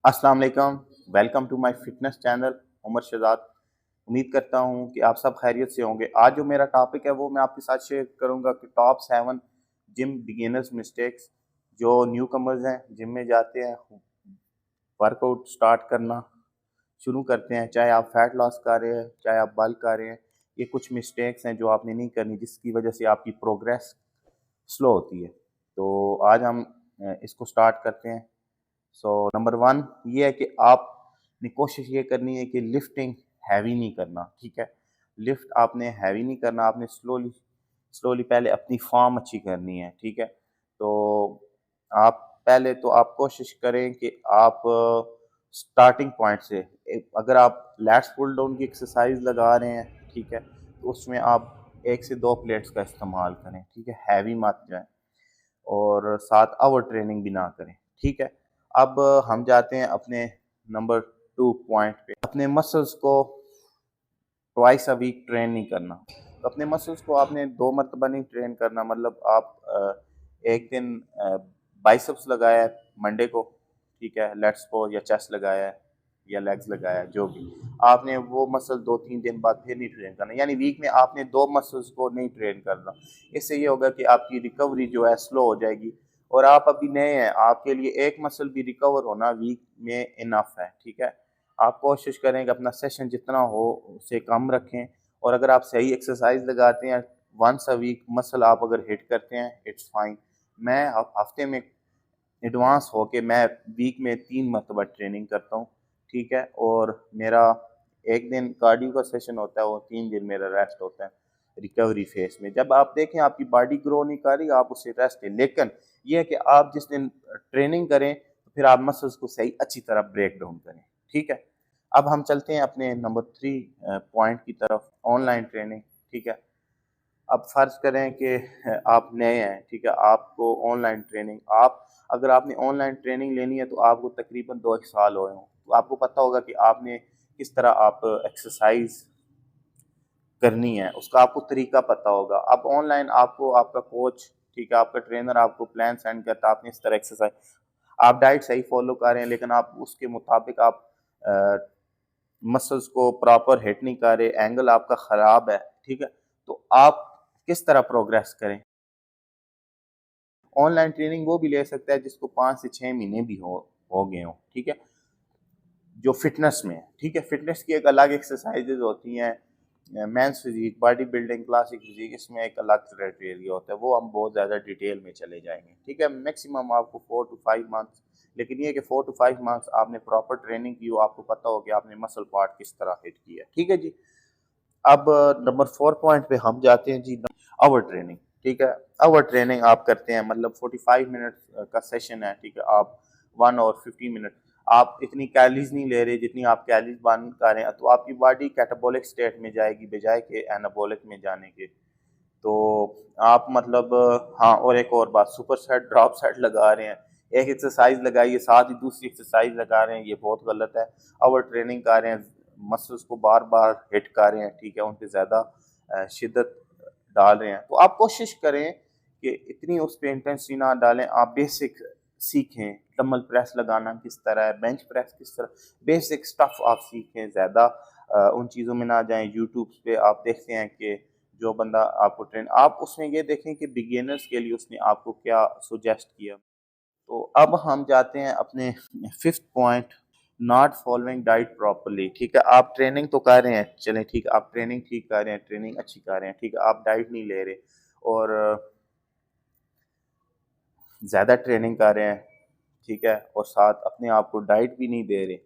अस्सलाम वालेकुम। Welcome to my fitness channel Umar Shahzad. उम्मीद करता हूँ कि आप सब खैरियत से होंगे। आज जो मेरा टॉपिक है वो मैं आपके साथ शेयर करूँगा कि टॉप 7 जिम बिगिनर्स मिस्टेक्स जो न्यू कमर्स हैं जिम में जाते हैं वर्कआउट स्टार्ट करना शुरू करते हैं, चाहे आप फैट लॉस कर रहे हैं चाहे आप बल्क कर रहे हैं। ये कुछ मिस्टेक्स हैं जो आपने नहीं करनी जिसकी वजह से आपकी प्रोग्रेस स्लो होती है। तो आज हम इसको स्टार्ट करते हैं। सो नंबर 1 ये है कि आपने कोशिश ये करनी है कि लिफ्टिंग हैवी नहीं करना, ठीक है? लिफ्ट आपने हैवी नहीं करना, आपने स्लोली स्लोली पहले अपनी फॉर्म अच्छी करनी है, ठीक है? तो आप पहले तो आप कोशिश करें कि आप स्टार्टिंग पॉइंट से अगर आप लैट्स पुल डाउन की एक्सरसाइज लगा रहे हैं, ठीक है? तो उसमें आप 1 से 2 प्लेट्स का इस्तेमाल करें, ठीक है? हैवी मत जाएँ और साथ ओवर ट्रेनिंग भी ना करें, ठीक है? अब हम जाते हैं अपने नंबर 2 पॉइंट पे। अपने मसल्स को ट्वाइस अ वीक ट्रेन नहीं करना। तो अपने मसल्स को आपने 2 मरतबा नहीं ट्रेन करना, मतलब आप एक दिन बाइसेप्स लगाया है मंडे को, ठीक है? लेट्स सपोज़ या चेस्ट लगाया है या लेग्स लगाया है, जो भी। आपने वो मसल 2-3 दिन बाद फिर नहीं ट्रेन करना, यानी वीक में आपने 2 मसल्स को नहीं ट्रेन करना। इससे ये होगा कि आपकी रिकवरी जो है स्लो हो जाएगी और आप अभी नए हैं, आपके लिए एक मसल भी रिकवर होना वीक में इनफ है, ठीक है? आप कोशिश करें कि अपना सेशन जितना हो उससे कम रखें और अगर आप सही एक्सरसाइज लगाते हैं वंस अ वीक मसल आप अगर हिट करते हैं इट्स फाइन। मैं हफ्ते में एडवांस होके मैं वीक में 3 मरतबा ट्रेनिंग करता हूँ, ठीक है? और मेरा एक दिन कार्डियो का सेशन होता है और 3 दिन मेरा रेस्ट होता है रिकवरी फेस में। जब आप देखें आपकी बॉडी ग्रो नहीं कर रही आप उससे रेस्ट लें, लेकिन ये है कि आप जिस दिन ट्रेनिंग करें तो फिर आप मसल्स को सही अच्छी तरह ब्रेक डाउन करें, ठीक है? अब हम चलते हैं अपने नंबर 3 पॉइंट की तरफ, ऑनलाइन ट्रेनिंग, ठीक है? अब फ़र्ज़ करें कि आप नए हैं, ठीक है? आपको ऑनलाइन ट्रेनिंग आप अगर आपने ऑनलाइन ट्रेनिंग लेनी है तो आपको तकरीबन 2 एक साल हुए हों। तो आपको पता होगा कि आपने किस तरह आप एक्सरसाइज़ करनी है, उसका आपको तरीका पता होगा। अब ऑनलाइन आपको आपका कोच, ठीक है? आपका ट्रेनर आपको प्लान सेंड करता है, आपने इस तरह एक्सरसाइज़ आप डाइट सही फ़ॉलो कर रहे हैं लेकिन आप उसके मुताबिक आप अ, मसल्स को प्रॉपर हिट नहीं कर रहे, एंगल आपका ख़राब है, ठीक है? तो आप किस तरह प्रोग्रेस करें? ऑनलाइन ट्रेनिंग वो भी ले सकता है जिसको 5 से 6 महीने भी हो गए हों, ठीक है? जो फिटनेस में है, ठीक है? फिटनेस की एक अलग एक्सरसाइजेज़ होती हैं, men's physique, body building, classic physique, इसमें एक अलग क्राइटेरिया होता है, वो हम बहुत ज़्यादा डिटेल में चले जाएँगे, ठीक है? मैक्सिमम आपको 4 टू 5 मंथ्स, लेकिन ये है कि 4 टू 5 मंथ्स आपने प्रॉपर ट्रेनिंग की हो, आपको पता हो कि आपने मसल पार्ट किस तरह हिट किया है, ठीक है जी? अब नंबर 4 पॉइंट पे हम जाते हैं जी, आवर ट्रेनिंग, ठीक है? आवर ट्रेनिंग आप करते हैं मतलब 45 मिनट का सेशन है, ठीक है? आप 1 और 15 मिनट आप इतनी कैलोरीज़ नहीं ले रहे जितनी आप कैलोरीज़ बर्न कर रहे हैं, तो आपकी बॉडी कैटाबॉलिक स्टेट में जाएगी बजाय के एनाबॉलिक में जाने के। तो आप मतलब हाँ, और एक और बात, सुपर सेट, ड्रॉप सेट लगा रहे हैं। एक एक्सरसाइज़ लगाइए, साथ ही दूसरी एक्सरसाइज़ लगा रहे हैं, ये बहुत गलत है। ओवर ट्रेनिंग कर रहे हैं, मसल्स को बार-बार हिट कर रहे हैं, ठीक है? उन पे ज़्यादा शिद्दत डाल रहे हैं। तो आप कोशिश करें कि इतनी उस पे इंटेंसिटी ना डालें, आप बेसिक सीखें, डंबल प्रेस लगाना किस तरह है, बेंच प्रेस किस तरह, बेसिक स्टफ आप सीखें, ज़्यादा उन चीज़ों में ना जाएँ। यूट्यूब पे आप देखते हैं कि जो बंदा आपको ट्रेन आप उसमें ये देखें कि बिगिनर्स के लिए उसने आपको क्या सजेस्ट किया। तो अब हम जाते हैं अपने 5th point, not following diet properly, ठीक है? आप ट्रेनिंग तो कर रहे हैं, चलें ठीक है, आप ट्रेनिंग ठीक कर रहे हैं, ट्रेनिंग अच्छी कर रहे हैं, ठीक है? आप डाइट नहीं ले रहे और ज़्यादा ट्रेनिंग कर रहे हैं, ठीक है? और साथ अपने आप को डाइट भी नहीं दे रहे।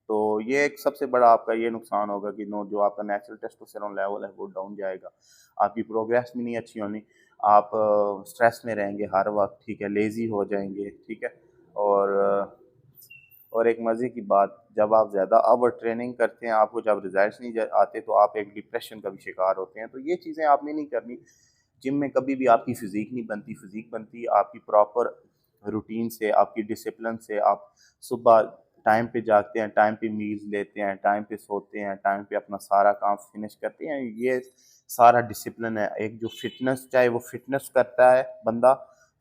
तो ये एक सबसे बड़ा आपका ये नुकसान होगा कि नो जो आपका नेचुरल टेस्टोस्टेरोन लेवल है वो डाउन जाएगा। आपकी प्रोग्रेस भी नहीं अच्छी होनी, आप स्ट्रेस में रहेंगे हर वक़्त, ठीक है? लेज़ी हो जाएँगे, ठीक है? और और एक मज़े की बात, जब आप ज़्यादा ओवर ट्रेनिंग करते हैं, आपको जब रिज़ल्ट्स नहीं आते तो आप एक डिप्रेशन का भी शिकार होते हैं। तो ये चीज़ें आपने नहीं करनी। जिम में कभी भी आपकी फ़िज़ीक नहीं बनती, फ़िज़ीक बनती है आपकी प्रॉपर रूटीन से, आपकी डिसिप्लिन से। आप सुबह टाइम पे जागते हैं, टाइम पे मील्स लेते हैं, टाइम पे सोते हैं, टाइम पे अपना सारा काम फिनिश करते हैं। ये सारा डिसिप्लिन है। एक जो फ़िटनेस, चाहे वो फ़िटनेस करता है बंदा,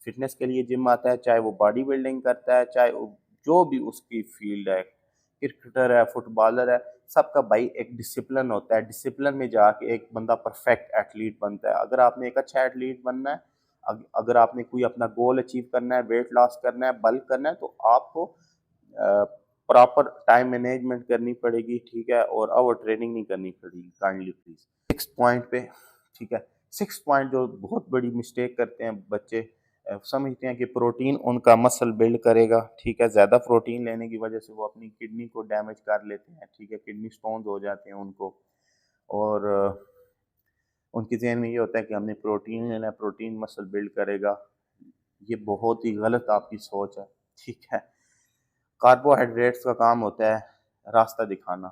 फ़िटनेस के लिए जिम आता है, चाहे वो बॉडी बिल्डिंग करता है, चाहे वो जो भी उसकी फील्ड है, क्रिकेटर है, फुटबॉलर है, सबका भाई एक डिसिप्लिन होता है। डिसिप्लिन में जाके एक बंदा परफेक्ट एथलीट बनता है। अगर आपने एक अच्छा एथलीट बनना है, अगर आपने कोई अपना गोल अचीव करना है, वेट लॉस करना है, बल्क करना है, तो आपको प्रॉपर टाइम मैनेजमेंट करनी पड़ेगी, ठीक है, और ओवर ट्रेनिंग नहीं करनी पड़ेगी। काइंडली प्लीज 6 पॉइंट पे, ठीक है, 6 पॉइंट जो बहुत बड़ी मिस्टेक करते हैं बच्चे, समझते हैं कि प्रोटीन उनका मसल बिल्ड करेगा, ठीक है, ज़्यादा प्रोटीन लेने की वजह से वो अपनी किडनी को डैमेज कर लेते हैं, ठीक है, किडनी स्टोन्स हो जाते हैं उनको। और उनके जहन में ये होता है कि हमने प्रोटीन लेना है, प्रोटीन मसल बिल्ड करेगा। ये बहुत ही गलत आपकी सोच है, ठीक है। कार्बोहाइड्रेट्स का काम होता है रास्ता दिखाना,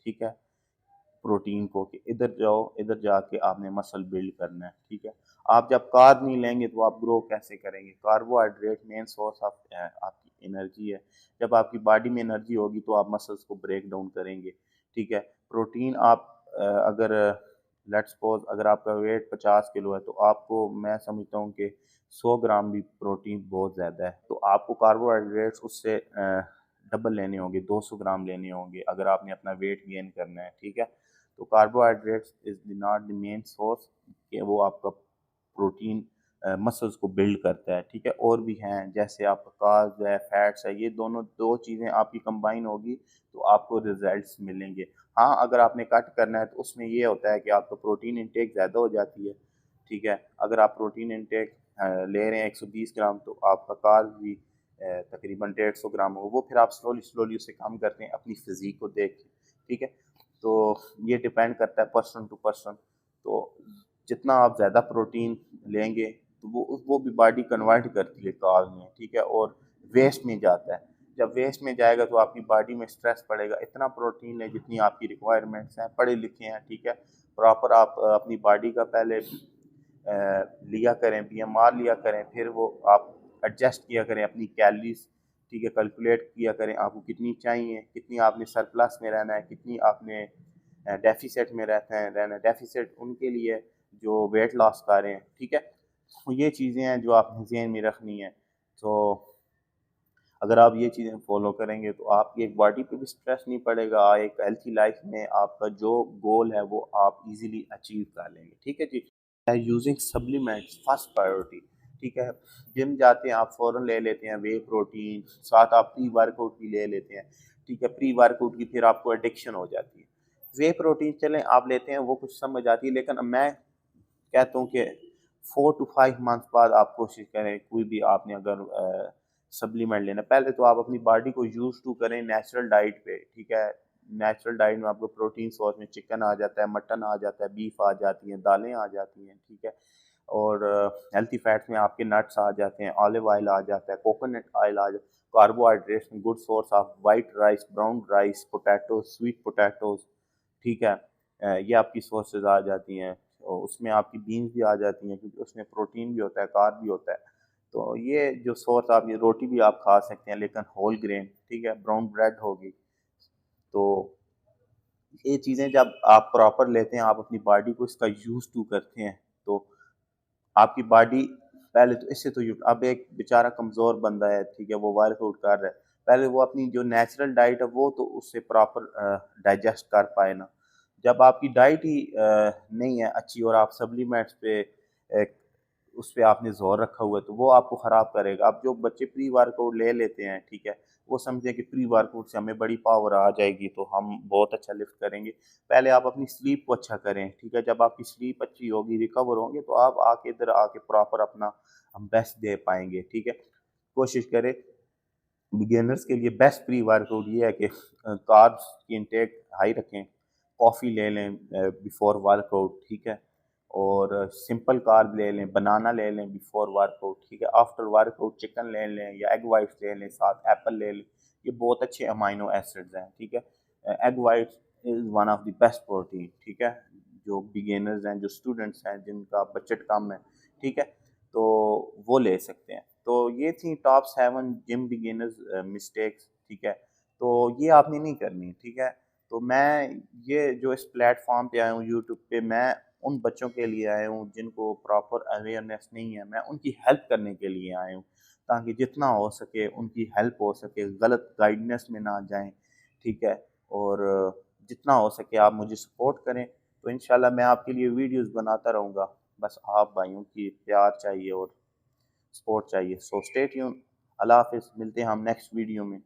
ठीक है, प्रोटीन को, कि इधर जाओ, इधर जाके आपने मसल बिल्ड करना है, ठीक है। आप जब कार्ब नहीं लेंगे तो आप ग्रो कैसे करेंगे? कार्बोहाइड्रेट मेन सोर्स ऑफ आपकी एनर्जी है। जब आपकी बॉडी में एनर्जी होगी तो आप मसल्स को ब्रेक डाउन करेंगे, ठीक है। प्रोटीन आप अगर लेट्स सपोज अगर आपका वेट 50 किलो है तो आपको, मैं समझता हूँ कि 100 ग्राम भी प्रोटीन बहुत ज़्यादा है। तो आपको कार्बोहाइड्रेट्स उससे डबल लेने होंगे, 200 ग्राम लेने होंगे अगर आपने अपना वेट गेन करना है, ठीक है। तो carbohydrates is not the main source कि वो आपका प्रोटीन मसल्स को बिल्ड करता है, ठीक है। और भी हैं जैसे आपका कार्ब्स है, फैट्स है, ये दोनों दो चीज़ें आपकी कंबाइन होगी तो आपको रिजल्ट्स मिलेंगे। हाँ, अगर आपने कट करना है तो उसमें ये होता है कि आपका प्रोटीन इंटेक ज़्यादा हो जाती है, ठीक है। अगर आप प्रोटीन इंटेक ले रहे हैं 120 ग्राम तो आपका कार्ब भी तकरीबन 150 ग्राम हो, वो फिर आप स्लोली स्लोली उसे कम करते हैं अपनी फिजिक को देख के, ठीक है। तो ये डिपेंड करता है पर्सन टू पर्सन। तो जितना आप ज़्यादा प्रोटीन लेंगे तो वो भी बॉडी कन्वर्ट करती है कार्ब में, ठीक है, और वेस्ट में जाता है। जब वेस्ट में जाएगा तो आपकी बॉडी में स्ट्रेस पड़ेगा। इतना प्रोटीन लें जितनी आपकी रिक्वायरमेंट्स हैं, पढ़े लिखे हैं, ठीक है, प्रॉपर आप अपनी बॉडी का पहले लिया करें, बीएमआर लिया करें, फिर वो आप एडजस्ट किया करें अपनी कैलोरीज, ठीक है, कैलकुलेट किया करें आपको कितनी चाहिए, कितनी आपने सरप्लस में रहना है, कितनी आपने डेफिसिट में रहना है। डेफिसिट उनके लिए जो वेट लॉस कर रहे हैं, ठीक है। तो ये चीज़ें हैं जो आपने ज़हन में रखनी है। तो अगर आप ये चीज़ें फॉलो करेंगे तो आपकी एक बॉडी पे भी स्ट्रेस नहीं पड़ेगा, एक हेल्थी लाइफ में आपका जो गोल है वो आप इजीली अचीव कर लेंगे, ठीक है जी। यूजिंग सप्लीमेंट्स फर्स्ट प्रायोरिटी, ठीक है। जिम जाते हैं आप फ़ौरन ले लेते हैं वे प्रोटीन, साथ आप प्री वर्कआउट भी ले लेते हैं, ठीक है। प्री वर्कआउट की फिर आपको एडिक्शन हो जाती है। वे प्रोटीन चलें आप लेते हैं, वो कुछ समझ आती है, लेकिन मैं कहता हूँ कि 4 to 5 मंथ बाद आप कोशिश करें, कोई भी आपने अगर सप्लीमेंट लेना, पहले तो आप अपनी बॉडी को यूज टू करें नेचुरल डाइट पे, ठीक है। नेचुरल डाइट में आपको प्रोटीन सोर्स में चिकन आ जाता है, मटन आ जाता है, बीफ आ जाती है, दालें आ जाती हैं, ठीक है। और हेल्थी फैट्स में आपके नट्स आ जाते हैं, ऑलिव ऑयल आ जाता है, कोकोनट ऑयल आ जाता है। कार्बोहाइड्रेट्स में good source of white rice, brown rice, potato, sweet potatoes, ठीक है। ये आपकी सोर्सेज आ जाती हैं, और उसमें आपकी बीन्स भी आ जाती हैं क्योंकि उसमें प्रोटीन भी होता है, कार्ब भी होता है। तो ये जो सोर्स, आप ये रोटी भी आप खा सकते हैं लेकिन होल ग्रेन, ठीक है, ब्राउन ब्रेड होगी। तो ये चीज़ें जब आप प्रॉपर लेते हैं, आप अपनी बॉडी को इसका यूज टू करते हैं, तो आपकी बॉडी पहले तो इससे तो अब एक बेचारा कमज़ोर बंदा है, ठीक है, वो वर्कआउट कर रहा है, पहले वो अपनी जो नेचुरल डाइट है वो तो उससे प्रॉपर डाइजेस्ट कर पाए ना। जब आपकी डाइट ही नहीं है अच्छी और आप सप्लीमेंट्स पे उस पे आपने जोर रखा हुआ है तो वो आपको ख़राब करेगा। अब जो बच्चे प्री वर्कआउट ले लेते हैं, ठीक है, वो समझे कि प्री वर्कआउट से हमें बड़ी पावर आ जाएगी तो हम बहुत अच्छा लिफ्ट करेंगे। पहले आप अपनी स्लीप को अच्छा करें, ठीक है। जब आपकी स्लीप अच्छी होगी, रिकवर होंगे, तो आप आके इधर आके प्रॉपर अपना हम बेस्ट दे पाएंगे, ठीक है। कोशिश करें, बिगिनर्स के लिए बेस्ट प्री वर्कआउट ये है कि कार्ब्स की इंटेक हाई रखें, कॉफ़ी ले लें बिफोर वर्कआउट, ठीक है, और सिंपल कार्ब ले लें, बनाना ले लें बिफोर वर्कआउट, ठीक है। आफ्टर वर्कआउट चिकन ले लें या एग वाइट्स ले लें, साथ एप्पल ले लें, ये बहुत अच्छे अमाइनो एसिड्स हैं, ठीक है। Egg whites is one of the best protein, ठीक है। जो बिगिनर्स हैं, जो स्टूडेंट्स हैं, जिनका बजट कम है, ठीक है, तो वो ले सकते हैं। तो ये थी टॉप 7 जिम बिगिनर्स मिस्टेक्स, ठीक है। तो ये आपने नहीं करनी, ठीक है। तो मैं ये जो इस प्लेटफॉर्म पे आया हूँ यूट्यूब पे, मैं उन बच्चों के लिए आया हूँ जिनको प्रॉपर अवेयरनेस नहीं है, मैं उनकी हेल्प करने के लिए आया हूँ ताकि जितना हो सके उनकी हेल्प हो सके, गलत गाइडेंस में ना जाएं, ठीक है। और जितना हो सके आप मुझे सपोर्ट करें, तो इंशाल्लाह मैं आपके लिए वीडियोस बनाता रहूँगा। बस आप भाइयों की प्यार चाहिए और सपोर्ट चाहिए। So stay tune. अल्लाह हाफिज़, मिलते हैं हम नेक्स्ट वीडियो में।